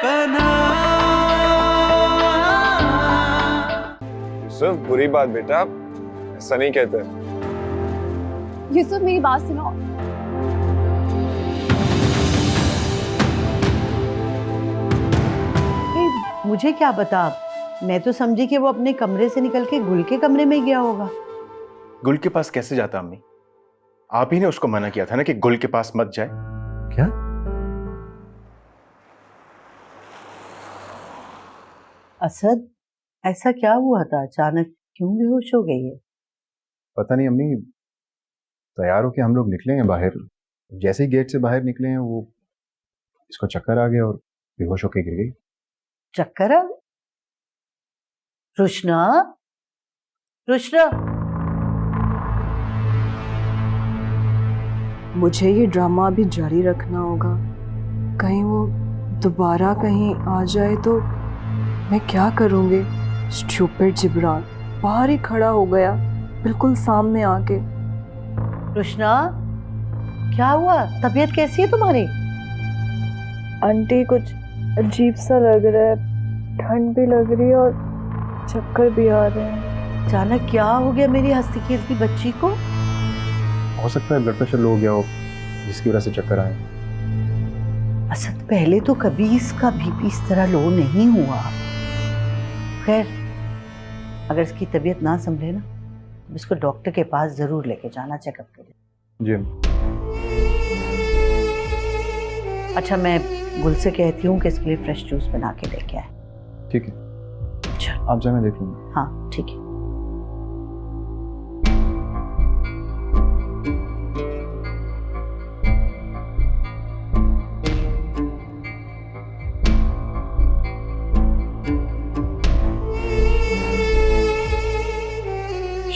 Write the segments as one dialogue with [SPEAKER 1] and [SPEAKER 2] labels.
[SPEAKER 1] अपना।
[SPEAKER 2] सिर्फ बुरी बात बेटा, ऐसा नहीं कहते।
[SPEAKER 3] यूसुफ मेरी बात सुनो।
[SPEAKER 4] मुझे क्या पता, मैं तो समझी कि वो अपने कमरे से निकल के गुल के कमरे में गया होगा।
[SPEAKER 5] गुल के पास कैसे जाता अम्मी? आप ही ने उसको मना किया था ना कि गुल के पास मत जाए।
[SPEAKER 2] क्या?
[SPEAKER 4] असद, ऐसा क्या हुआ था? अचानक क्यों बेहोश हो गई है?
[SPEAKER 6] पता नहीं अम्मी, तैयार होके हम लोग निकले हैं बाहर, जैसे ही गेट से बाहर निकले हैं वो इसको चक्कर आ गया और बेहोश होके गिर गई।
[SPEAKER 4] चक्कर आ गया? रुशना, रुशना,
[SPEAKER 7] मुझे ये ड्रामा अभी जारी रखना होगा। कहीं वो दोबारा कहीं आ जाए तो मैं क्या करूँगी? स्टूपिड जिब्रान बाहर ही खड़ा हो गया, बिल्कुल सामने आके।
[SPEAKER 4] रुशना, क्या हुआ? तबीयत कैसी है तुम्हारी?
[SPEAKER 7] आंटी, कुछ अजीब सा लग रहा है, ठंड भी लग रही है और चक्कर भी आ रहे हैं।
[SPEAKER 4] अचानक क्या हो गया मेरी हंसती खेलती बच्ची को?
[SPEAKER 6] हो सकता है ब्लड प्रेशर लो हो गया हो, जिसकी वजह से चक्कर आए।
[SPEAKER 4] असद, पहले तो कभी इसका बीपी इस तरह लो नहीं हुआ। खैर, अगर इसकी तबीयत ना संभले ना तो इसको डॉक्टर के पास जरूर लेके जाना चेकअप के लिए।
[SPEAKER 6] जी।
[SPEAKER 4] अच्छा, मैं गुल से कहती हूँ कि इसके लिए फ्रेश जूस बना के लेके आए।
[SPEAKER 6] ठीक है,
[SPEAKER 4] अच्छा,
[SPEAKER 6] आप जाए, मैं देख लूँगा।
[SPEAKER 4] हाँ ठीक है।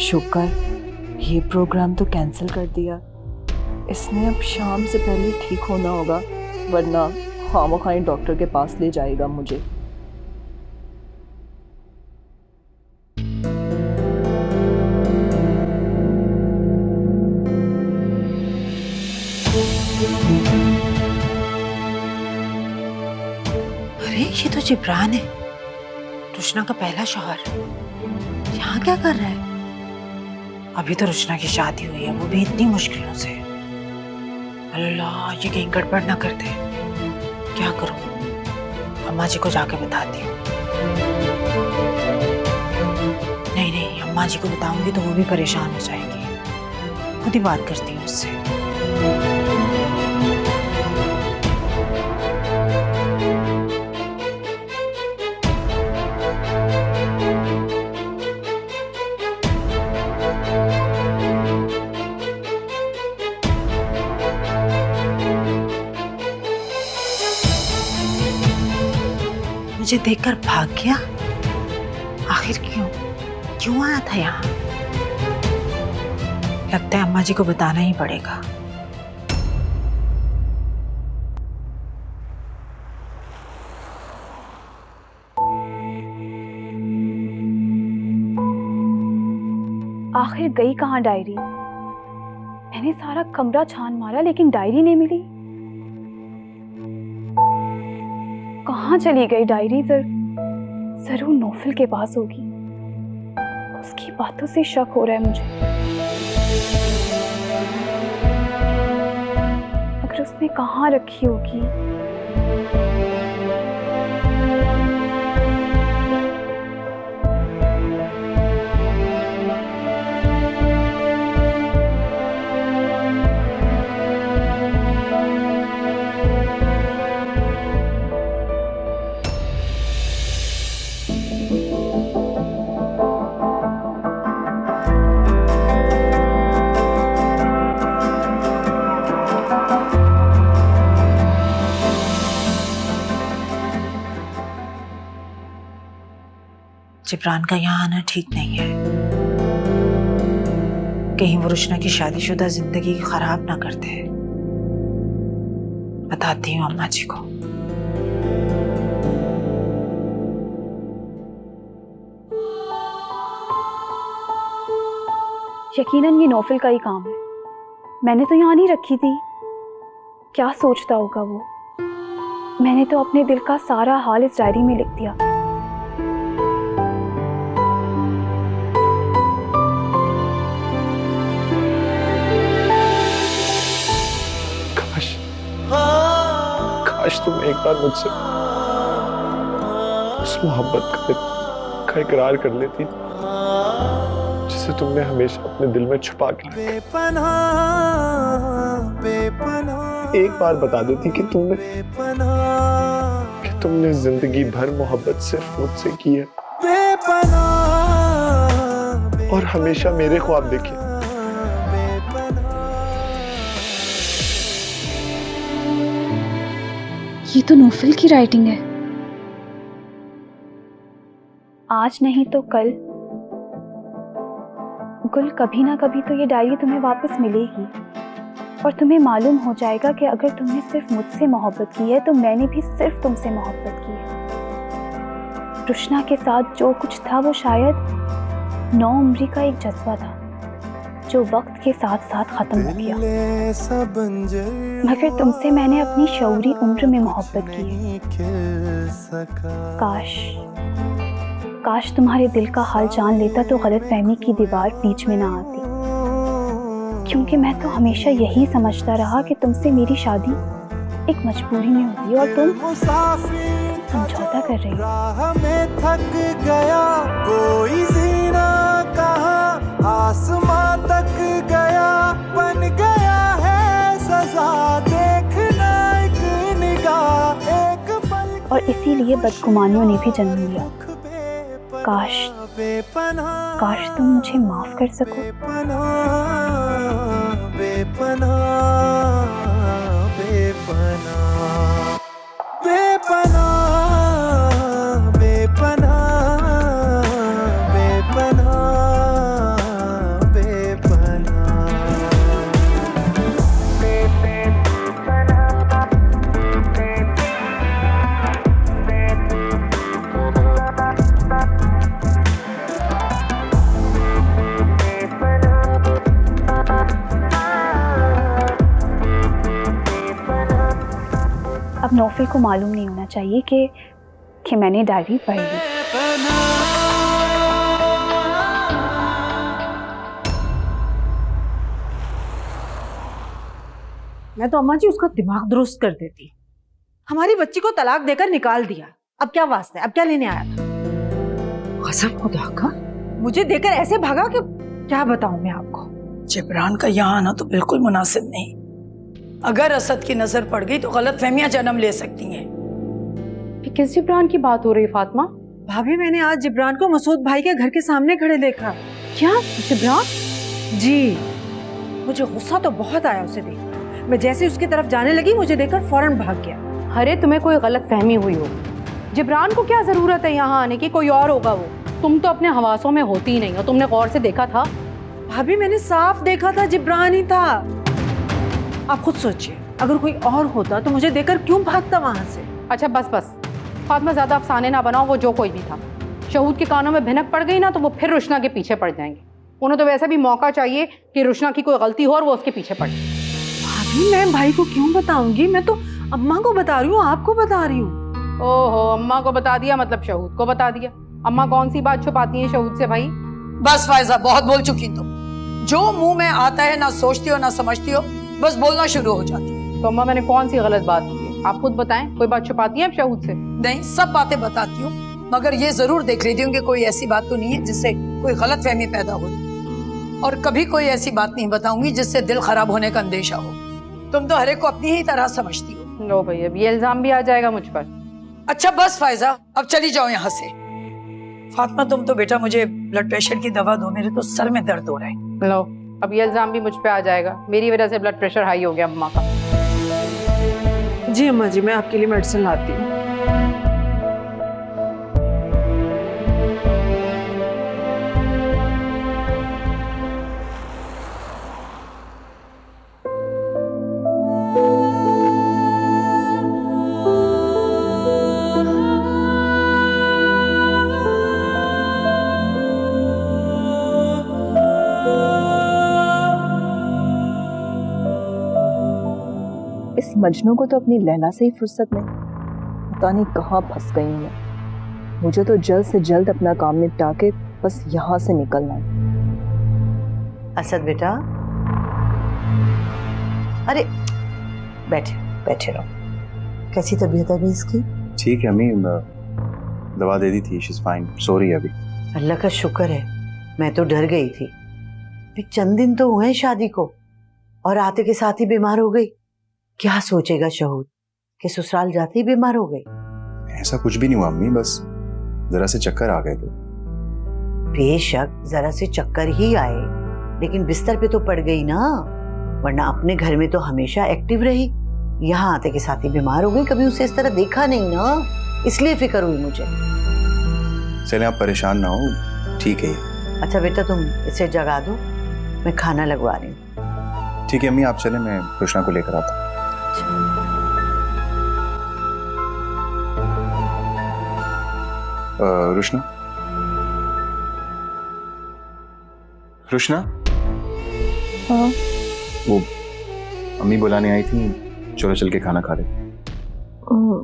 [SPEAKER 7] शुक्र ये प्रोग्राम तो कैंसिल कर दिया। इसने अब शाम से पहले ठीक होना होगा, वरना खामोखाई डॉक्टर के पास ले जाएगा मुझे।
[SPEAKER 8] अरे ये तो जिब्रान है, रुशना का पहला शौहर। यहाँ क्या कर रहा है? अभी तो रुशना की शादी हुई है, वो भी इतनी मुश्किलों से। अल्लाह, ये कहीं गड़बड़ ना कर दे। क्या करूं? अम्मा जी को जाके बताती हूँ। नहीं नहीं, अम्मा जी को बताऊंगी तो वो भी परेशान हो जाएंगी। खुद ही बात करती हूँ उससे। मुझे देखकर भाग गया? आखिर क्यों आया था यहाँ? लगता है अम्मा जी को बताना ही पड़ेगा।
[SPEAKER 3] आखिर गई कहाँ डायरी? मैंने सारा कमरा छान मारा लेकिन डायरी नहीं मिली। कहाँ चली गई डायरी? जरूर नौफल के पास होगी। उसकी बातों से शक हो रहा है मुझे। अगर उसने कहाँ रखी होगी?
[SPEAKER 8] जिब्रान का यहाँ आना ठीक नहीं है। कहीं वो रुशना की शादीशुदा जिंदगी खराब ना कर दे। बताती हूँ अम्मा जी को।
[SPEAKER 3] यकीनन ये नौफल का ही काम है। मैंने तो यहाँ नहीं रखी थी। क्या सोचता होगा वो? मैंने तो अपने दिल का सारा हाल इस डायरी में लिख दिया।
[SPEAKER 2] काश काश तुम एक बार मुझसे उस मोहब्बत का इकरार कर लेती जिसे तुमने हमेशा अपने दिल में छुपा के रखा। एक बार बता देती कि तुमने जिंदगी भर मोहब्बत सिर्फ मुझसे की है और हमेशा मेरे ख्वाब देखे।
[SPEAKER 3] ये तो नोफिल की राइटिंग है। आज नहीं तो कल गुल, कभी ना कभी तो ये डायरी तुम्हें वापस मिलेगी और तुम्हें मालूम हो जाएगा कि अगर तुमने सिर्फ मुझसे मोहब्बत की है तो मैंने भी सिर्फ तुमसे मोहब्बत की है। रुशना के साथ जो कुछ था वो शायद नौउम्री का एक जज्बा था जो वक्त के साथ साथ खत्म हो गया, मगर तुमसे मैंने अपनी शऊरी उम्र में मोहब्बत की है। काश तुम्हारे दिल का हाल जान लेता तो गलतफहमी की दीवार बीच में ना आती, क्योंकि मैं तो हमेशा यही समझता रहा कि तुमसे मेरी शादी एक मजबूरी में हुई और तुम समझौता कर रही हो।
[SPEAKER 1] थक गया कोई जीना कहाँ आसमां तक गया, बन गया है सजा देखना एक निगाह एक पल।
[SPEAKER 3] और इसीलिए बदगुमानियों ने भी जन्म लिया। काश तुम मुझे माफ कर सको। अब नौफिल को मालूम नहीं होना चाहिए कि मैंने डायरी पढ़ ली।
[SPEAKER 8] मैं तो अम्मा जी उसका दिमाग दुरुस्त कर देती। हमारी बच्ची को तलाक देकर निकाल दिया, अब क्या वास्ता है, अब क्या लेने आया था? कसम खुदा का मुझे देकर ऐसे भागा कि क्या बताऊं मैं आपको।
[SPEAKER 9] जिब्रान का यहाँ आना तो बिल्कुल मुनासिब नहीं। अगर असद की नजर पड़ गई तो गलतफहमियां जन्म ले सकती हैं।
[SPEAKER 10] किस जिब्रान की बात हो रही है फातिमा?
[SPEAKER 8] भाभी मैंने आज जिब्रान को मसूद भाई के घर के सामने खड़े देखा।
[SPEAKER 10] क्या जिब्रान?
[SPEAKER 8] जी, मुझे गुस्सा तो बहुत आया उसे देख। मैं जैसे उसकी तरफ जाने लगी मुझे देखकर फौरन भाग गया।
[SPEAKER 10] अरे तुम्हें कोई गलत फहमी हुई हो। जिब्रान को क्या जरूरत है यहाँ आने की, कोई और होगा वो। तुम तो अपने हवासों में होती ही नहीं हो। तुमने गौर से देखा था?
[SPEAKER 8] भाभी मैंने साफ देखा था जिब्रान ही था। आप खुद सोचिए, अगर कोई और होता तो मुझे देखकर क्यों भागता वहां से।
[SPEAKER 10] अच्छा बस बस फातिमा, ज्यादा अफसाने ना बनाओ। वो जो कोई भी था, शहूद के कानों में भिनक पड़ गई ना तो वो फिर रुशना के पीछे पड़ जाएंगे। उन्हें तो वैसे भी मौका चाहिए कि रुशना की कोई गलती हो और वो उसके पीछे पड़ जाए।
[SPEAKER 8] भाभी मैं भाई को क्यों बताऊंगी, मैं तो अम्मा को बता रही हूँ, आपको बता रही हूँ।
[SPEAKER 10] ओहो, अम्मा को बता दिया मतलब शहूद को बता दिया। अम्मा कौन सी बात छुपाती है शहूद से भाई?
[SPEAKER 9] बस फायजा, बहुत बोल चुकी तुम। जो मुंह में आता है ना सोचती हो ना समझती हो, बस बोलना शुरू हो जाती है।
[SPEAKER 10] तो अम्मा मैंने कौन सी गलत बात की है, आप खुद बताएं। कोई बात छुपाती है आप शहूद से?
[SPEAKER 9] नहीं, सब बातें बताती हूँ, मगर ये जरूर देख लेती हूँ कि कोई ऐसी बात तो नहीं है जिससे कोई गलतफहमी पैदा हो। और कभी कोई ऐसी बात नहीं बताऊंगी जिससे दिल खराब होने का अंदेशा हो। तुम तो हर एक को अपनी ही तरह समझती हो।
[SPEAKER 10] लो भाई, अब ये इल्जाम भी आ जाएगा मुझ पर।
[SPEAKER 9] अच्छा बस फायजा, अब चली जाओ यहाँ से। फातिमा तुम तो बेटा मुझे ब्लड प्रेशर की दवा दो, मेरे तो सर में दर्द हो रहा है।
[SPEAKER 10] लो, अब ये इल्जाम भी मुझ पे आ जाएगा। मेरी वजह से ब्लड प्रेशर हाई हो गया अम्मा का।
[SPEAKER 7] जी अम्मा जी, मैं आपके लिए मेडिसिन लाती हूँ।
[SPEAKER 11] इस मजनू को तो अपनी लैला से ही फुर्सत नहीं।
[SPEAKER 7] पता नहीं कहाँ फंस गई हूँ मैं। मुझे तो जल्द से जल्द अपना काम निपटा के बस यहाँ से निकलना है।
[SPEAKER 4] असद बेटा, अरे बैठे बैठे रहो। कैसी तबीयत है अभी इसकी?
[SPEAKER 6] ठीक है अम्मी, दवा दे दी थी, शी इज फाइन, सो रही है अभी।
[SPEAKER 4] अल्लाह का शुक्र है, मैं तो डर गई थी। अभी चंद दिन तो हुए हैं शादी को और आते के साथ ही बीमार हो गई। क्या सोचेगा शहूद कि ससुराल जाते ही बीमार हो गई?
[SPEAKER 6] ऐसा कुछ भी नहीं हुआ अम्मी, बस जरा से चक्कर आ गए थे।
[SPEAKER 4] बेशक जरा से चक्कर ही आए, लेकिन बिस्तर पे तो पड़ गई ना, वरना अपने घर में तो हमेशा एक्टिव रही। यहाँ आते के साथ ही बीमार हो गई, कभी उसे इस तरह देखा नहीं ना, इसलिए फिक्र हुई मुझे।
[SPEAKER 6] चले आप परेशान ना हो, ठीक है ये।
[SPEAKER 4] अच्छा बेटा तुम इसे जगा दो, मैं खाना लगवा रही हूँ।
[SPEAKER 6] ठीक है अम्मी, आप चले, मैं कृष्णा को लेकर आता हूँ। रुष्णा, रुष्णा,
[SPEAKER 7] हाँ
[SPEAKER 6] वो अम्मी बुलाने आई थी, चलो चल के खाना खा ले।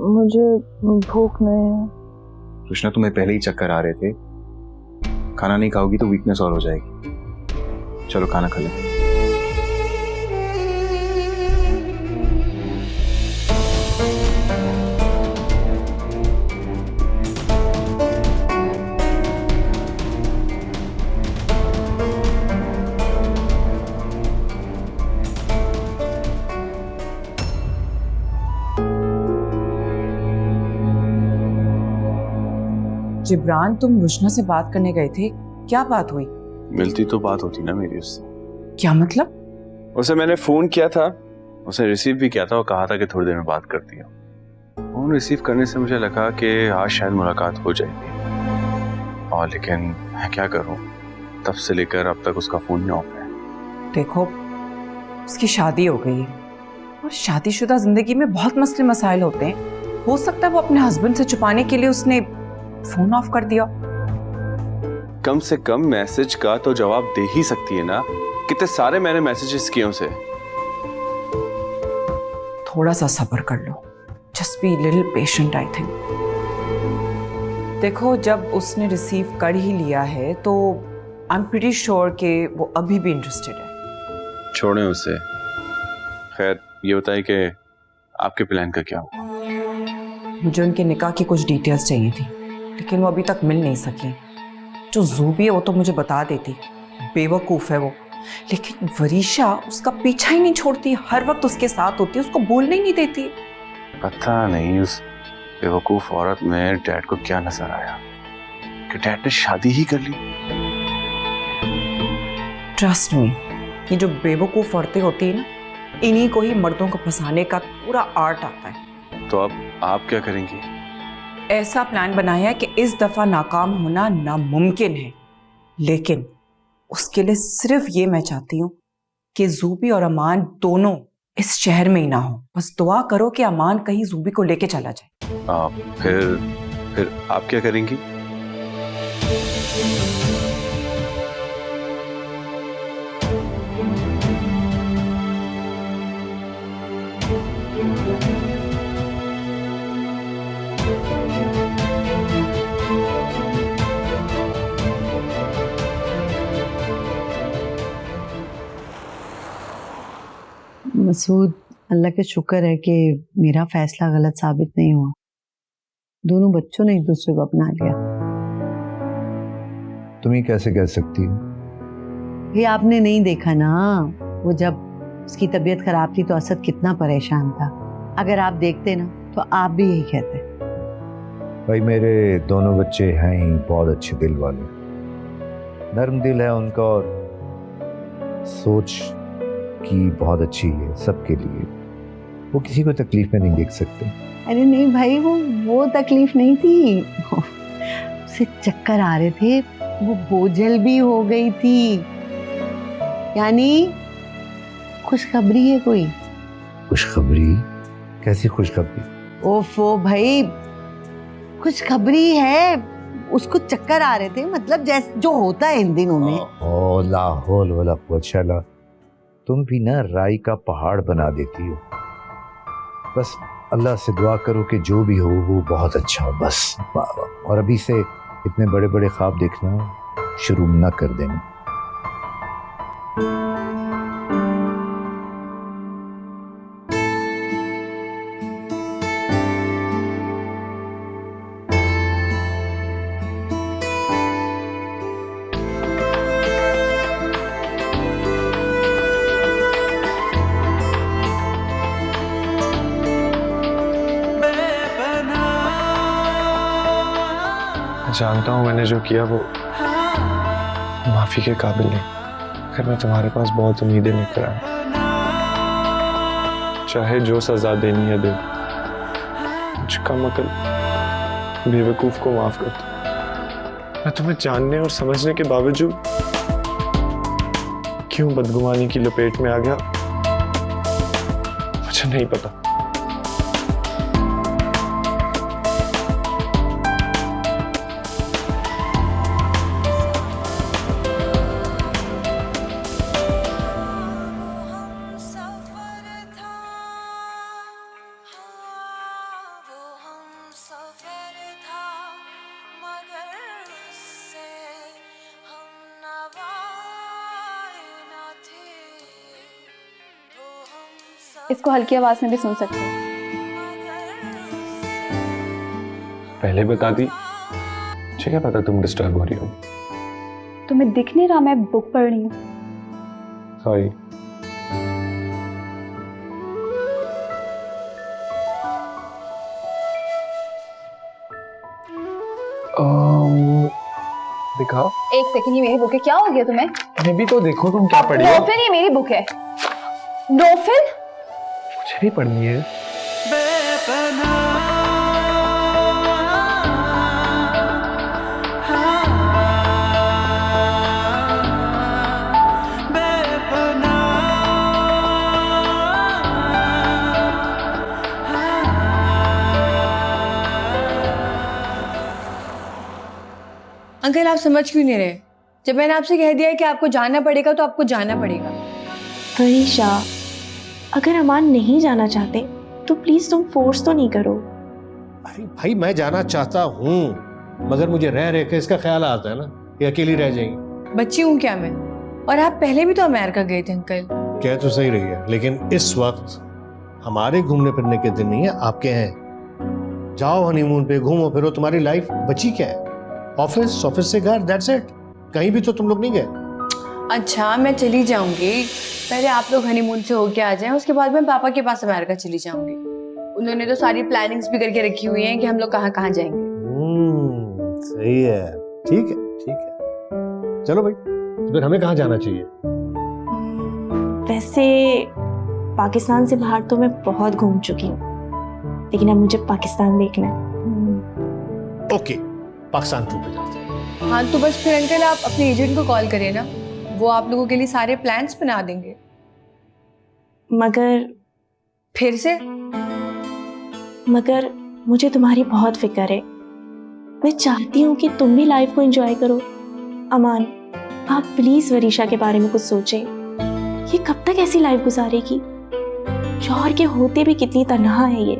[SPEAKER 7] मुझे भूख नहीं है।
[SPEAKER 6] रुष्णा तुम्हें पहले ही चक्कर आ रहे थे, खाना नहीं खाओगी तो वीकनेस और हो जाएगी। चलो खाना खा ले।
[SPEAKER 11] जिब्रान, तुम रुशना से बात करने गए थे, क्या बात हुई?
[SPEAKER 5] मिलती तो बात होती ना मेरी उससे।
[SPEAKER 11] क्या मतलब?
[SPEAKER 5] उसे मैंने फोन किया था, उसे रिसीव भी किया था और कहा था कि थोड़ी देर में बात करती हूँ। फोन रिसीव करने से मुझे लगा कि आज शायद मुलाकात हो जाएगी, और लेकिन मैं क्या करूँ, तब से लेकर अब तक उसका फोन ही ऑफ है।
[SPEAKER 11] देखो, उसकी शादी हो गई है और शादीशुदा जिंदगी में बहुत मसले मसाइल होते हैं। हो सकता है वो अपने हस्बैंड से छुपाने के लिए उसने फोन ऑफ कर दिया।
[SPEAKER 5] कम से कम मैसेज का तो जवाब दे ही सकती है ना। कितने सारे मैंने मैसेजेस किए उसे।
[SPEAKER 11] थोड़ा सा सब्र कर लो, just be little patient I think. देखो, जब उसने रिसीव कर ही लिया है तो आई एम प्रीटी श्योर कि वो अभी भी इंटरेस्टेड है।
[SPEAKER 5] छोड़ें उसे। खैर, ये बताइए कि आपके प्लान का क्या हुआ?
[SPEAKER 11] मुझे उनके निकाह की कुछ डिटेल्स चाहिए थी, लेकिन वो अभी तक मिल नहीं सकी। जो जूबी है वो तो मुझे बता देती, बेवकूफ़ है वो, लेकिन वरीशा उसका पीछा ही नहीं छोड़ती, हर वक्त उसके साथ होती है, उसको बोलने ही नहीं देती।
[SPEAKER 5] पता नहीं उस बेवकूफ़ औरत में डैड को क्या नजर आया कि डैड ने शादी ही कर ली।
[SPEAKER 11] ट्रस्ट मी, ये जो बेवकूफ़ औरतें होती है ना, इन्हीं को ही मर्दों को फंसाने का पूरा आर्ट आता है।
[SPEAKER 5] तो अब आप क्या करेंगी?
[SPEAKER 11] ऐसा प्लान बनाया है कि इस दफा नाकाम होना नामुमकिन है, लेकिन उसके लिए सिर्फ ये मैं चाहती हूँ कि जूबी और अमान दोनों इस शहर में ही ना हो। बस दुआ करो कि अमान कहीं जूबी को लेके चला जाए।
[SPEAKER 5] फिर आप क्या करेंगी?
[SPEAKER 4] मसूद, अल्लाह का शुक्र है कि मेरा फैसला गलत साबित नहीं हुआ। दोनों बच्चों ने एक दूसरे को अपना लिया।
[SPEAKER 6] तुम ही कैसे कह सकती हो?
[SPEAKER 4] ये आपने नहीं देखा ना, वो जब उसकी तबीयत खराब थी तो असद कितना परेशान था। अगर आप देखते ना तो आप भी यही कहते।
[SPEAKER 12] भाई, मेरे दोनों बच्चे हैं ही बहुत अच्छे दिल वाले, नर्म दिल है उनका और सोच की बहुत अच्छी है सबके लिए। वो किसी को तकलीफ में नहीं देख सकते।
[SPEAKER 4] अरे नहीं भाई, वो तकलीफ नहीं थी, उसे चक्कर आ रहे थे, वो बोझल भी हो गई थी। यानी खुशखबरी है कोई।
[SPEAKER 12] खुशखबरी? कैसी खुशखबरी?
[SPEAKER 4] ओफो भाई, खुशखबरी है, उसको चक्कर आ रहे थे, मतलब जैसे जो होता है इन दिनों में।
[SPEAKER 12] ओ ला हौल वला कुव्वत इल्ला। तुम भी ना राई का पहाड़ बना देती हो। बस अल्लाह से दुआ करो कि जो भी हो वो बहुत अच्छा हो बस। और अभी से इतने बड़े बड़े ख्वाब देखना शुरू ना कर देना।
[SPEAKER 2] जानता हूँ मैंने जो किया वो माफी के काबिल नहीं। फिर मैं तुम्हारे पास बहुत उम्मीदें लेकर आया, चाहे जो सजा देनी है दे। मुझ कम अकल बेवकूफ को माफ कर दो। मैं तुम्हें जानने और समझने के बावजूद क्यों बदगुमानी की लपेट में आ गया मुझे नहीं पता।
[SPEAKER 3] इसको हल्की आवाज में भी सुन सकते हो।
[SPEAKER 2] पहले बता दी, मुझे क्या पता तुम डिस्टर्ब हो रही हो।
[SPEAKER 3] तुम्हें दिख नहीं रहा मैं बुक पढ़ रही हूँ।
[SPEAKER 2] सॉरी। दिखाओ।
[SPEAKER 3] एक सेकंड, ये मेरी बुक है। क्या हो गया तुम्हें?
[SPEAKER 2] मैं भी तो देखो तुम क्या पढ़ी हो।
[SPEAKER 3] नोफिल, ये मेरी बुक है। नोफिल
[SPEAKER 2] मुझे भी पढ़नी है।
[SPEAKER 13] अंकल आप समझ क्यों नहीं रहे? जब मैंने आपसे कह दिया है कि आपको जाना पड़ेगा तो आपको जाना पड़ेगा।
[SPEAKER 14] वरीशा, अगर अमान नहीं जाना चाहते तो प्लीज तुम फोर्स तो नहीं करो।
[SPEAKER 15] अरे भाई मैं जाना चाहता हूँ, मगर मुझे रह रह के इसका ख्याल आता है ना कि अकेली रह जाएंगी।
[SPEAKER 13] बच्ची हूँ क्या मैं? और आप पहले भी तो अमेरिका गए थे अंकल।
[SPEAKER 15] कह तो सही रही है, लेकिन इस वक्त हमारे घूमने फिरने के दिन नहीं है, आपके हैं। जाओ हनीमून पे, घूमो फिरो, तुम्हारी लाइफ बची क्या है? ऑफिस, ऑफिस से घर, दैट्स इट। कहीं भी तो तुम लोग नहीं गए।
[SPEAKER 13] अच्छा मैं चली जाऊंगी, पहले आप लोग हनीमून से होके आ जाएं, उसके बाद मैं पापा के पास अमेरिका चली जाऊंगी। उन्होंने तो सारी प्लानिंग्स भी करके रखी हुई हैं कि हम लोग कहाँ कहाँ जाएंगे।
[SPEAKER 15] सही है, ठीक है, ठीक है। चलो भाई, तो फिर हमें कहाँ जाना चाहिए?
[SPEAKER 14] वैसे पाकिस्तान से बाहर तो मैं बहुत घूम चुकी हूँ, लेकिन अब मुझे पाकिस्तान देखना है।
[SPEAKER 15] ओके, पाकिस्तान टूर पे जाते हैं।
[SPEAKER 13] हाँ तो बस फिर अंकल आप अपने एजेंट को कॉल करिए ना, वो आप लोगों के लिए सारे प्लान्स बना देंगे।
[SPEAKER 14] मगर
[SPEAKER 13] फिर से?
[SPEAKER 14] मगर मुझे तुम्हारी बहुत फिक्र है। मैं चाहती हूँ कि तुम भी लाइफ को एंजॉय करो। अमान, आप प्लीज वरीशा के बारे में कुछ सोचें। ये कब तक ऐसी लाइफ गुजारेगी? शौहर के होते भी कितनी तन्हा है ये।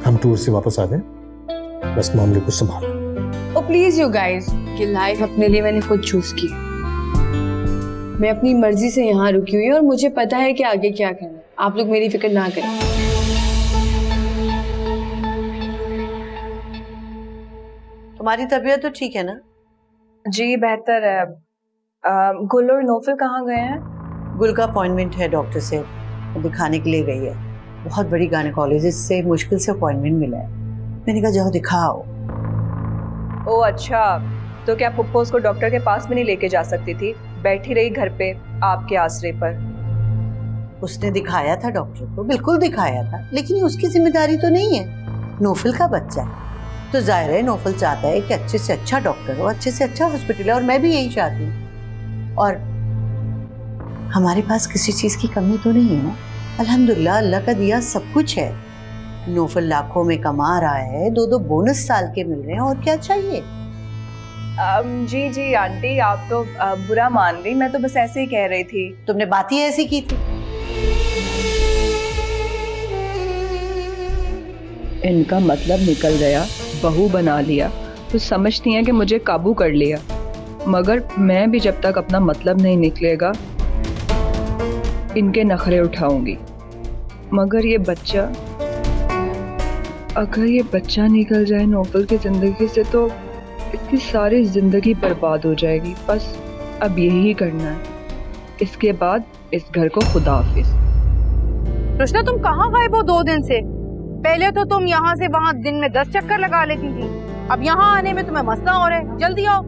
[SPEAKER 15] हम टूर से वापस आ गए, बस मामले को संभालो।
[SPEAKER 13] ओ प्लीज यू गाइस, ये लाइफ अपने लिए मैंने खुद चूज की। मैं अपनी मर्जी से यहाँ रुकी हुई हूँ और मुझे पता है कि आगे क्या करना है। आप लोग मेरी फिक्र ना करें।
[SPEAKER 4] तुम्हारी तबीयत तो ठीक है ना?
[SPEAKER 7] जी बेहतर है। गुल और नोफिल कहाँ गए हैं?
[SPEAKER 4] गुल का अपॉइंटमेंट है डॉक्टर से, दिखाने के लिए गई है। बहुत बड़ी गायनेकोलॉजिस्ट से मुश्किल से अपॉइंटमेंट मिला है। मैंने कहा जाओ दिखाओ।
[SPEAKER 7] ओ अच्छा, तो क्या पुप्पो उसको डॉक्टर के पास में नहीं लेके जा सकती थी? बैठी रही घर पे आपके आसरे पर।
[SPEAKER 4] उसने दिखाया था डॉक्टर को, बिल्कुल दिखाया था, लेकिन ये उसकी जिम्मेदारी तो नहीं है। नोफिल का बच्चा है तो जाहिर है नोफिल चाहता है कि अच्छे से अच्छा डॉक्टर हो, अच्छे से अच्छा हॉस्पिटल है, और मैं भी यही चाहती हूँ। और हमारे पास किसी चीज़ की कमी तो नहीं है ना, अल्हम्दुलिल्लाह, अल्लाह का दिया सब कुछ है। नोफिल लाखों में कमा रहा है, 2-2 बोनस साल के मिल रहे हैं, और क्या चाहिए?
[SPEAKER 7] जी जी आंटी, आप तो बुरा मान ली, मैं तो बस ऐसे ही कह रही थी।
[SPEAKER 4] तुमने बात ही ऐसी की थी।
[SPEAKER 7] इनका मतलब निकल गया, बहू बना लिया तो समझती हैं कि मुझे काबू कर लिया। मगर मैं भी जब तक अपना मतलब नहीं निकलेगा इनके नखरे उठाऊंगी। मगर ये बच्चा, अगर ये बच्चा निकल जाए नौफल की जिंदगी से तो इसकी सारी जिंदगी बर्बाद हो जाएगी। बस अब यही करना है, इसके बाद इस घर को खुदा हाफिज।
[SPEAKER 10] रुशना तुम कहाँ गायब हो 2 दिन से? पहले तो तुम यहाँ से वहाँ दिन में 10 चक्कर लगा लेती थी, अब यहाँ आने में तुम्हें मसला हो रहा है। जल्दी आओ,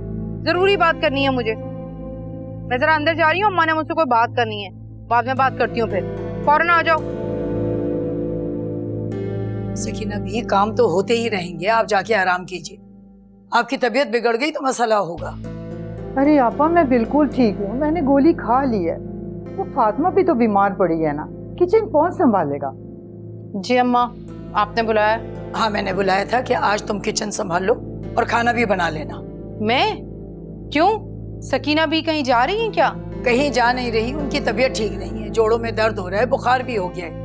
[SPEAKER 10] जरूरी बात करनी है मुझे। मैं जरा अंदर जा रही हूँ, अम्मा ने मुझसे कोई बात करनी है, बाद में बात करती हूँ, फिर फौरन आ जाओ।
[SPEAKER 9] सकीना भी काम तो होते ही रहेंगे, आप जाके आराम कीजिए। आपकी तबीयत बिगड़ गई तो मसला होगा।
[SPEAKER 16] अरे आपा मैं बिल्कुल ठीक हूँ, मैंने गोली खा ली है। वो फातिमा भी तो बीमार पड़ी है ना, किचन कौन संभालेगा?
[SPEAKER 10] जी अम्मा, आपने बुलाया?
[SPEAKER 9] हाँ मैंने बुलाया था कि आज तुम किचन संभाल लो और खाना भी बना लेना।
[SPEAKER 10] मैं? क्यों? सकीना भी कहीं जा रही है क्या?
[SPEAKER 9] कहीं जा नहीं रही, उनकी तबीयत ठीक नहीं है, जोड़ों में दर्द हो रहा है, बुखार भी हो गया है।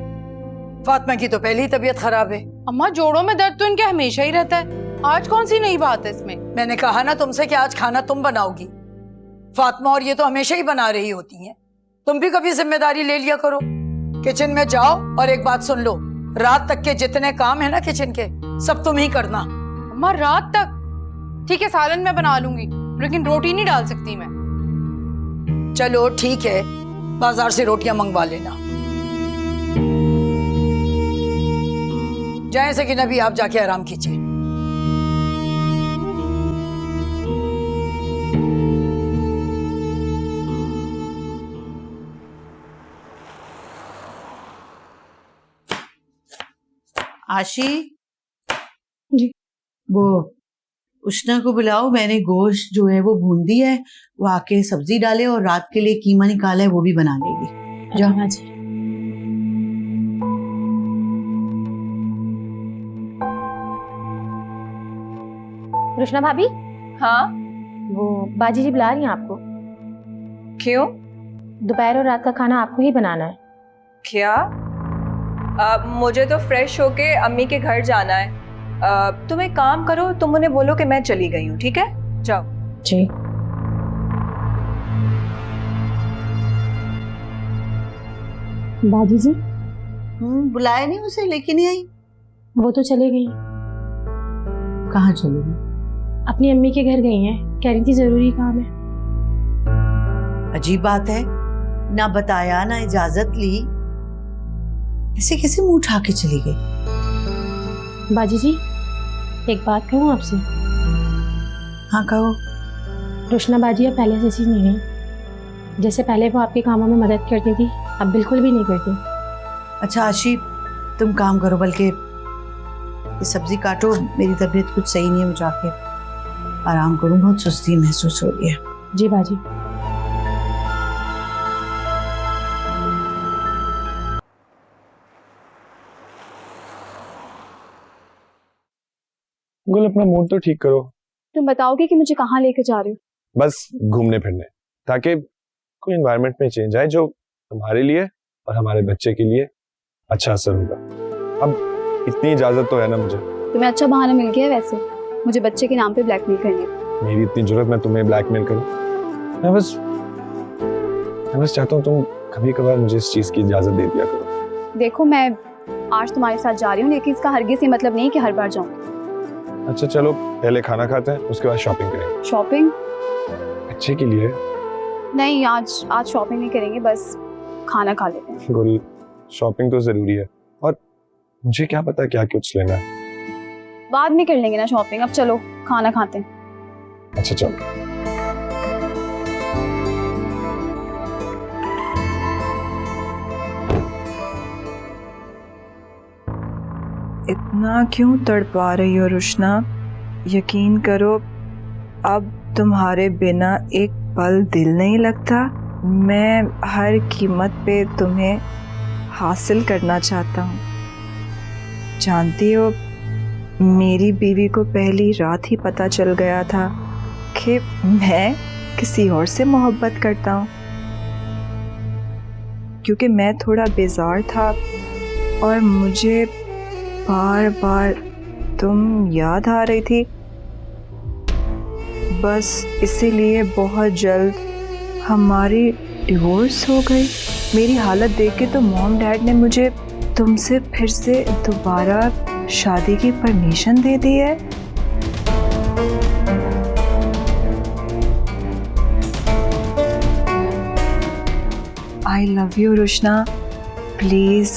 [SPEAKER 9] फातिमा की तो पहले ही तबीयत खराब है।
[SPEAKER 10] अम्मा जोड़ों में दर्द तो इनके हमेशा ही रहता है, आज कौन सी नई बात है इसमें?
[SPEAKER 9] मैंने कहा ना तुमसे कि आज खाना तुम बनाओगी। फातिमा और ये तो हमेशा ही बना रही होती हैं, तुम भी कभी जिम्मेदारी ले लिया करो। किचन में जाओ और एक बात सुन लो, रात तक के जितने काम है ना किचन के सब तुम ही करना।
[SPEAKER 10] अम्मा रात तक? ठीक है, सालन मैं बना लूंगी, लेकिन रोटी नहीं डाल सकती मैं।
[SPEAKER 9] चलो ठीक है, बाजार से रोटियां मंगवा लेना। जाए सकीना भी, आप जाके आराम कीजिए।
[SPEAKER 4] आशी
[SPEAKER 13] जी,
[SPEAKER 4] वो उष्णा को बुलाओ, मैंने गोश्त जो है वो भून दिया है, वो आके सब्जी डाले और रात के लिए कीमा निकाला है, वो भी बना लेगी।
[SPEAKER 13] जाओ माँ जी।
[SPEAKER 14] रुशना भाभी।
[SPEAKER 7] हाँ
[SPEAKER 14] वो बाजी जी बुला रही हैं आपको।
[SPEAKER 7] क्यों?
[SPEAKER 14] दोपहर और रात का खाना आपको ही बनाना है।
[SPEAKER 7] क्या? मुझे तो फ्रेश होके अम्मी के घर जाना है। तुम एक काम करो, तुम उन्हें बोलो कि मैं चली गई हूँ, ठीक है? जाओ।
[SPEAKER 14] जी। बाजी जी?
[SPEAKER 4] बुलाया नहीं उसे, लेके नहीं आई?
[SPEAKER 14] वो तो चली गई।
[SPEAKER 4] कहाँ चली गई?
[SPEAKER 14] अपनी अम्मी के घर गई हैं, कह रही थी जरूरी काम है।
[SPEAKER 4] अजीब बात है, ना बताया ना इजाजत ली, ऐसे कैसे मुंह उठा के चली गई?
[SPEAKER 14] बाजी जी एक बात कहूँ आपसे?
[SPEAKER 4] हाँ कहो।
[SPEAKER 14] रुशना बाजी अब पहले से चीज नहीं है, जैसे पहले वो आपके कामों में मदद करती थी अब बिल्कुल भी नहीं करती।
[SPEAKER 4] अच्छा आशी, तुम काम करो, बल्कि ये सब्जी काटो, मेरी तबीयत कुछ सही नहीं है, मैं जाके आराम करूँ, बहुत सुस्ती महसूस हो रही है।
[SPEAKER 14] जी बाजी।
[SPEAKER 2] गुल अपना मूड तो ठीक करो।
[SPEAKER 3] तुम बताओगे कि मुझे कहाँ लेकर जा रहे हो?
[SPEAKER 2] बस घूमने फिरने, ताकि कोई एनवायरनमेंट में चेंज आए जो हमारे लिए और हमारे बच्चे के लिए अच्छा असर होगा। अब इतनी इजाजत तो है ना मुझे।
[SPEAKER 3] तुम्हें अच्छा बहाना मिल गया है वैसे, मुझे बच्चे के नाम पे ब्लैकमेल करने का।
[SPEAKER 2] मेरी इतनी जरूरत मैं तुम्हें ब्लैकमेल करूं? मैं बस चाहता हूँ तुम कभी कभार मुझे इस चीज की इजाजत दे दिया करो।
[SPEAKER 3] देखो मैं आज तुम्हारे साथ जा रही हूँ, लेकिन इसका हरगिज़ ये मतलब नहीं कि हर बार जाऊँ।
[SPEAKER 2] अच्छा चलो, पहले खाना खाते हैं, उसके बाद शॉपिंग करेंगे।
[SPEAKER 3] शॉपिंग?
[SPEAKER 2] बच्चे के लिए?
[SPEAKER 3] नहीं, आज शॉपिंग नहीं करेंगे, बस खाना खा लेते हैं।
[SPEAKER 2] गुल, शॉपिंग तो जरूरी है, और मुझे क्या पता क्या कुछ लेना है।
[SPEAKER 3] बाद में कर लेंगे ना शॉपिंग, अब चलो खाना खाते हैं।
[SPEAKER 2] अच्छा चलो।
[SPEAKER 7] इतना क्यों तड़पा रही हो रुशना? यकीन करो अब तुम्हारे बिना एक पल दिल नहीं लगता। मैं हर कीमत पे तुम्हें हासिल करना चाहता हूँ। जानती हो, मेरी बीवी को पहली रात ही पता चल गया था कि मैं किसी और से मोहब्बत करता हूँ, क्योंकि मैं थोड़ा बेजार था और मुझे बार बार तुम याद आ रही थी, बस इसीलिए बहुत जल्द हमारी डिवोर्स हो गई। मेरी हालत देख के तो मॉम डैड ने मुझे तुमसे फिर से दोबारा शादी की परमिशन दे दी है। I love you Rushna, please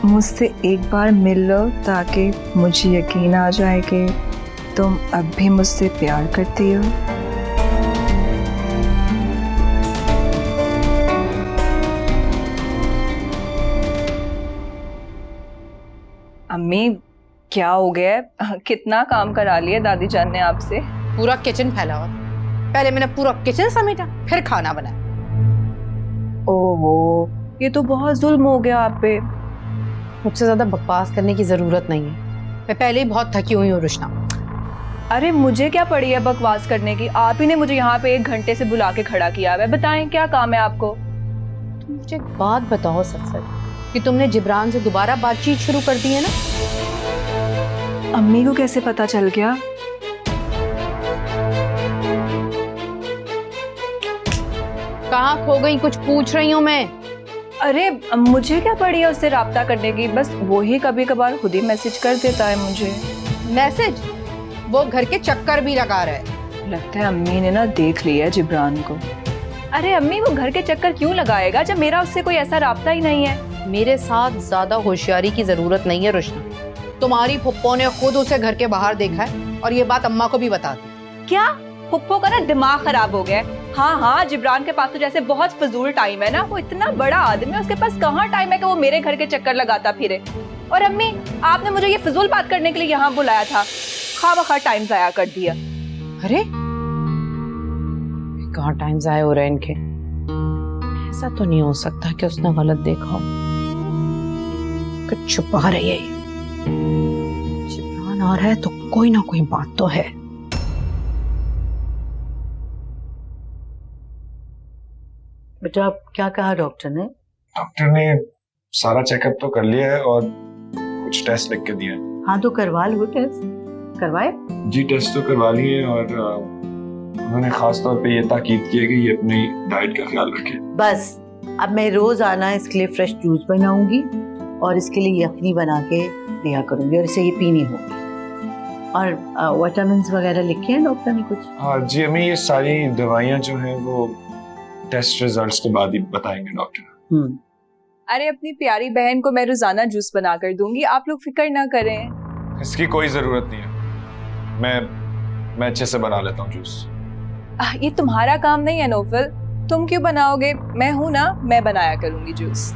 [SPEAKER 7] मुझसे एक बार मिल लो ताकि मुझे यकीन आ जाए कि तुम अब भी मुझसे प्यार करती हो। अम्मी क्या हो गया है? कितना काम करा लिया दादी जान ने आपसे?
[SPEAKER 9] पूरा किचन फैला हुआ। पहले मैंने पूरा किचन समेटा, फिर खाना बनाया।
[SPEAKER 7] ओहो, ये तो बहुत जुल्म हो गया आप पे।
[SPEAKER 9] मुझसे ज्यादा बकवास करने की जरूरत नहीं है, मैं पहले ही बहुत थकी हुई हूँ रुशना।
[SPEAKER 7] अरे मुझे क्या पड़ी है बकवास करने की? आप ही ने मुझे यहाँ पे 1 घंटे से बुला के खड़ा किया है। बताएं क्या काम है आपको?
[SPEAKER 9] तुम मुझे एक बात बताओ सच कि तुमने जिब्रान से दोबारा बातचीत शुरू कर दी है ना?
[SPEAKER 7] अम्मी को कैसे पता चल गया?
[SPEAKER 9] कहाँ खो गई, कुछ पूछ रही हूँ मैं।
[SPEAKER 7] अरे मुझे क्या पड़ी है उससे राब्ता करने की? बस वो ही कभी कभार खुद ही मैसेज कर देता है मुझे।
[SPEAKER 9] मैसेज? वो घर के चक्कर भी लगा रहा है।
[SPEAKER 7] लगता है अम्मी ने ना देख लिया है जिब्रान को। अरे अम्मी वो घर के चक्कर क्यों लगाएगा जब मेरा उससे कोई ऐसा राब्ता ही नहीं है।
[SPEAKER 9] मेरे साथ ज्यादा होशियारी की जरूरत नहीं है रुशना। तुम्हारी फुप्पो ने खुद उसे घर के बाहर देखा है और ये बात अम्मा को भी बता दी।
[SPEAKER 7] क्या? फुप्पो का ना दिमाग खराब हो गया। हाँ हाँ, जिब्रान के पास तो जैसे बहुत फजूल टाइम है ना। वो इतना बड़ा आदमी है, उसके पास कहाँ टाइम है कि वो मेरे घर के चक्कर लगाता फिरे। और अम्मी आपने मुझे ये फजूल बात करने के लिए यहाँ बुलाया था, खामखा टाइम जाया कर दिया।
[SPEAKER 9] अरे कहाँ टाइम जाया हो रहा है इनके? ऐसा तो नहीं हो सकता कि उसने गलत देखा हो। कुछ छुपा रही है। जिब्रान आ रहा है तो कोई ना कोई बात तो है।
[SPEAKER 4] बेटा क्या कहा डॉक्टर ने?
[SPEAKER 2] डॉक्टर ने सारा चेकअप तो कर लिया है और कुछ टेस्ट लिख के दिए हैं।
[SPEAKER 4] हाँ तो करवा लो टेस्ट। करवाए?
[SPEAKER 2] जी टेस्ट तो करवा लिए और उन्होंने खास तौर पे ये ताकीद की है कि ये अपनी डाइट का ख्याल रखे। बस
[SPEAKER 4] अब मैं रोज आना इसके लिए फ्रेश जूस बनाऊंगी और इसके लिए यखनी बना के दिया करूंगी और इसे ये पीनी होगी। और विटामिन वगैरह लिखे हैं डॉक्टर ने कुछ?
[SPEAKER 2] हाँ जी अम्मी, ये सारी दवाइयाँ जो हैं वो टेस्ट रिजल्ट्स के बाद ही बताएंगे डॉक्टर।
[SPEAKER 7] अरे अपनी प्यारी बहन को मैं रोजाना जूस बना कर दूंगी, आप लोग फिक्र ना करें।
[SPEAKER 2] इसकी कोई जरूरत नहीं है, मैं अच्छे से बना लेता हूँ जूस।
[SPEAKER 7] ये तुम्हारा काम नहीं है नौफल, तुम क्यों बनाओगे? मैं हूं ना, मैं बनाया करूंगी जूस।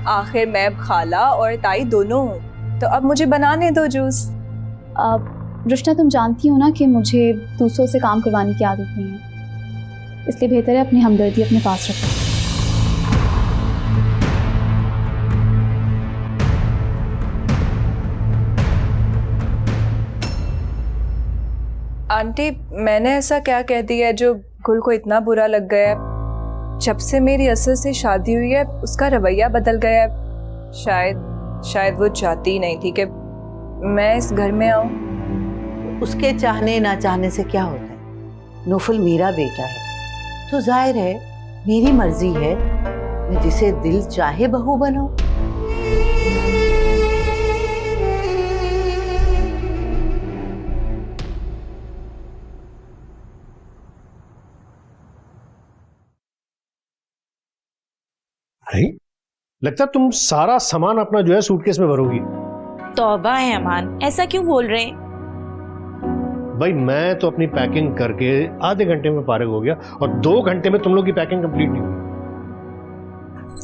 [SPEAKER 7] आखिर मैं खाला और ताई दोनों हूँ, तो अब मुझे बनाने दो जूस।
[SPEAKER 3] रुशना तुम जानती हो ना कि मुझे दूसरों से काम करवाने की आदत नहीं है, इसलिए बेहतर है अपनी हमदर्दी अपने पास रखो।
[SPEAKER 7] आंटी मैंने ऐसा क्या कह दिया जो गुल को इतना बुरा लग गया? जब से मेरी असल से शादी हुई है उसका रवैया बदल गया है। शायद वो चाहती ही नहीं थी कि मैं इस घर में आऊं।
[SPEAKER 4] उसके चाहने ना चाहने से क्या होता है? नौफल मेरा बेटा है तो जाहिर है मेरी मर्जी है, मैं जिसे दिल चाहे बहू बनाऊं।
[SPEAKER 15] लगता है तुम सारा सामान अपना जो है सूटकेस में भरोगी।
[SPEAKER 14] तौबा है अमान, ऐसा क्यों बोल रहे हैं?
[SPEAKER 15] भाई मैं तो अपनी पैकिंग करके आधे घंटे में फारिग हो गया और 2 घंटे में तुम लोग की पैकिंग कंप्लीट नहीं हुई।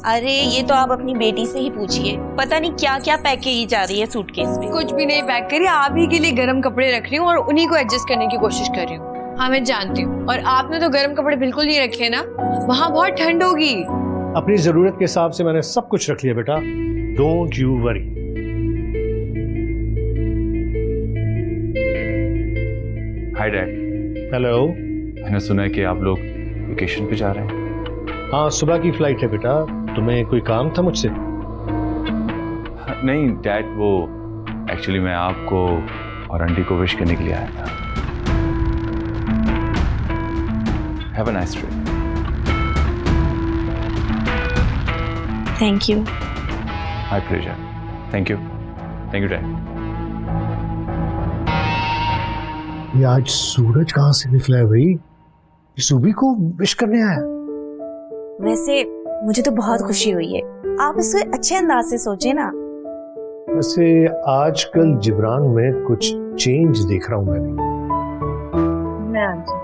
[SPEAKER 14] अरे ये तो आप अपनी बेटी से ही पूछिए, पता नहीं क्या क्या पैक की जा रही है सूटकेस में।
[SPEAKER 13] कुछ भी नहीं पैक करी, आप ही के लिए गर्म कपड़े रख रही हूँ और उन्हीं को एडजस्ट करने की कोशिश कर रही हूँ। हाँ मैं जानती हूँ, और आपने तो गर्म कपड़े बिल्कुल नहीं रखे ना, वहाँ बहुत ठंड होगी।
[SPEAKER 15] अपनी जरूरत के हिसाब से मैंने सब कुछ रख लिया बेटा, don't you worry.
[SPEAKER 5] Hi dad.
[SPEAKER 15] Hello.
[SPEAKER 5] मैंने सुना है कि आप लोग वेकेशन पे जा रहे हैं।
[SPEAKER 15] हाँ सुबह की फ्लाइट है बेटा, तुम्हें कोई काम था मुझसे?
[SPEAKER 5] नहीं डैड, वो एक्चुअली मैं आपको और आंटी को विश करने के लिए आया था। Have a nice trip.
[SPEAKER 14] Thank you.
[SPEAKER 5] My pleasure. Thank you dad.
[SPEAKER 15] ये आज सूरज कहाँ से निकला है भाई? सुबी को विश करने आया?
[SPEAKER 14] वैसे मुझे तो बहुत खुशी हुई है, आप इसको अच्छे अंदाज से सोचे ना।
[SPEAKER 15] वैसे आजकल जिब्रान में कुछ चेंज देख रहा हूं मैं भी।
[SPEAKER 10] मैं आंटी।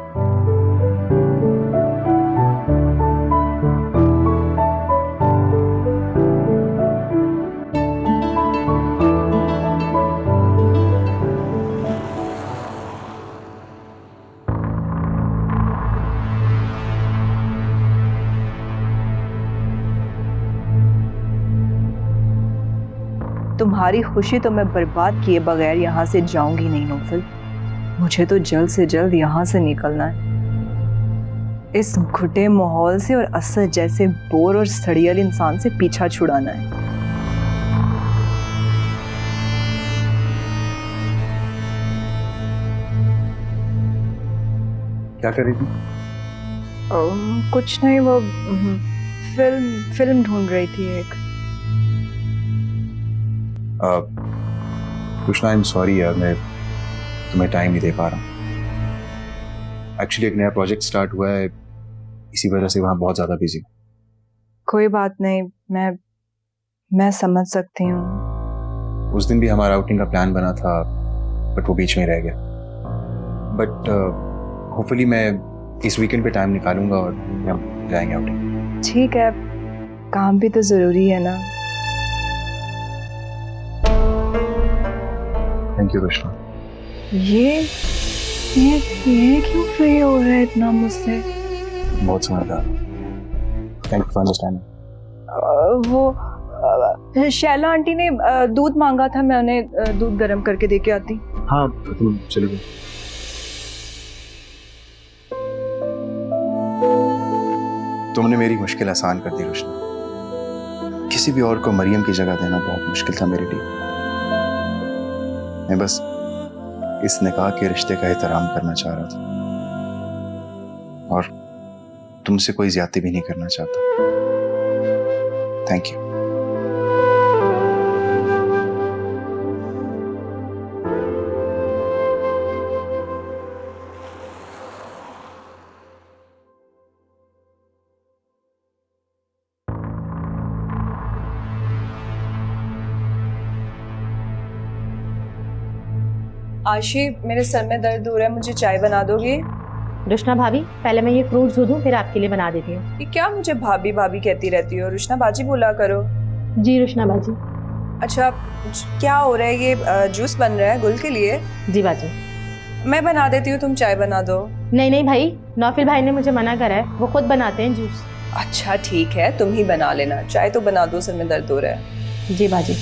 [SPEAKER 7] तुम्हारी खुशी तो मैं बर्बाद किए बगैर यहाँ से जाऊंगी नहीं नौफल। मुझे तो जल्द से जल्द यहाँ से निकलना है, इस घुटे माहौल से और असद जैसे बोर और सड़ियल इंसान से पीछा छुड़ाना है।
[SPEAKER 6] क्या कर रही थी?
[SPEAKER 7] कुछ नहीं, वो फिल्म ढूंढ रही थी एक।
[SPEAKER 6] कृष्णा, आई एम सॉरी यार, मैं तुम्हें टाइम नहीं दे पा रहा हूँ। एक्चुअली एक नया प्रोजेक्ट स्टार्ट हुआ है, इसी वजह से वहाँ बहुत ज़्यादा बिजी।
[SPEAKER 7] कोई बात नहीं, मैं समझ सकती हूँ।
[SPEAKER 6] उस दिन भी हमारा आउटिंग का प्लान बना था, बट वो बीच में रह गया। बट होपफुली मैं इस वीकेंड पे टाइम निकालूंगा और हम जाएंगे आउटिंग।
[SPEAKER 7] ठीक है, काम भी तो ज़रूरी है ना।
[SPEAKER 6] Thank you Krishna.
[SPEAKER 7] ये क्यों फ्री हो रहा है इतना मुझसे?
[SPEAKER 6] बहुत समझदार। Thank you for understanding.
[SPEAKER 7] वो शैला आंटी ने दूध मांगा था, मैं उन्हें दूध गर्म करके दे के आती।
[SPEAKER 6] हाँ तुम चले गए। तुमने मेरी मुश्किल आसान कर दी रोशना। किसी भी और को मरियम की जगह देना बहुत मुश्किल था मेरे लिए। मैं बस इस निकाह के रिश्ते का एहतराम करना चाह रहा था और तुमसे कोई ज्यादती भी नहीं करना चाहता। Thank you.
[SPEAKER 7] आशी, मेरे सर में दर्द हो रहा है, मुझे चाय बना दोगी?
[SPEAKER 13] रुशना भाभी, पहले मैं ये फ्रूट धो दूं, फिर आपके लिए बना देती हूँ।
[SPEAKER 7] ये क्या मुझे भाभी भाभी कहती रहती हो? रुशना बाजी बोला करो।
[SPEAKER 13] जी रुशना बाजी।
[SPEAKER 7] अच्छा, क्या हो रहा है? ये जूस बन रहा है गुल के लिए?
[SPEAKER 13] जी बाजी।
[SPEAKER 7] मैं बना देती हूँ, तुम चाय बना दो।
[SPEAKER 13] नहीं नहीं भाई, नौफिल भाई ने मुझे मना करा है, वो खुद बनाते हैं जूस।
[SPEAKER 7] अच्छा ठीक है, तुम ही बना लेना, चाय तो बना दो, सर में दर्द हो रहा है।
[SPEAKER 13] जी बाजी।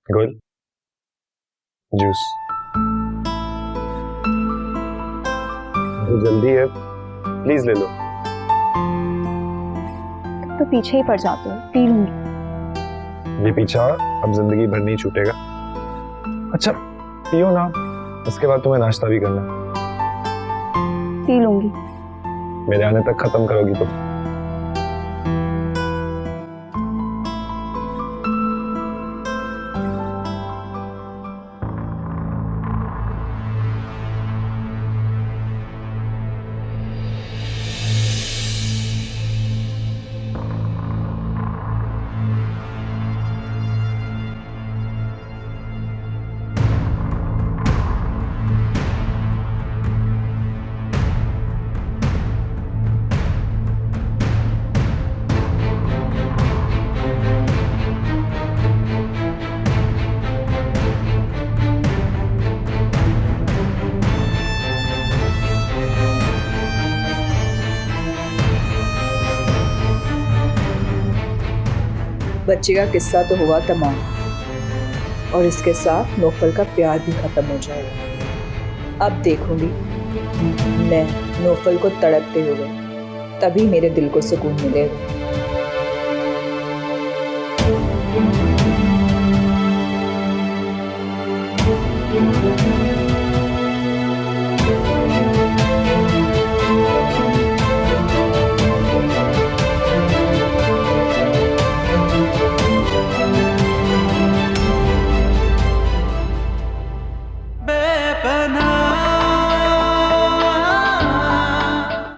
[SPEAKER 2] गुल जूस जल्दी है, प्लीज ले लो।
[SPEAKER 3] तो पीछे ही पड़ जाते हो, पी लूंगी।
[SPEAKER 2] ये पीछा अब जिंदगी भर नहीं छूटेगा। अच्छा पियो ना, इसके बाद तुम्हें नाश्ता भी करना।
[SPEAKER 3] पी लूंगी।
[SPEAKER 2] मेरे आने तक खत्म करोगी तुम।
[SPEAKER 7] बच्चे का किस्सा तो हुआ तमाम, और इसके साथ नौफल का प्यार भी खत्म हो जाएगा। अब देखूंगी मैं नौफल को तड़पते हुए, तभी मेरे दिल को सुकून मिलेगा।
[SPEAKER 1] बेपनाह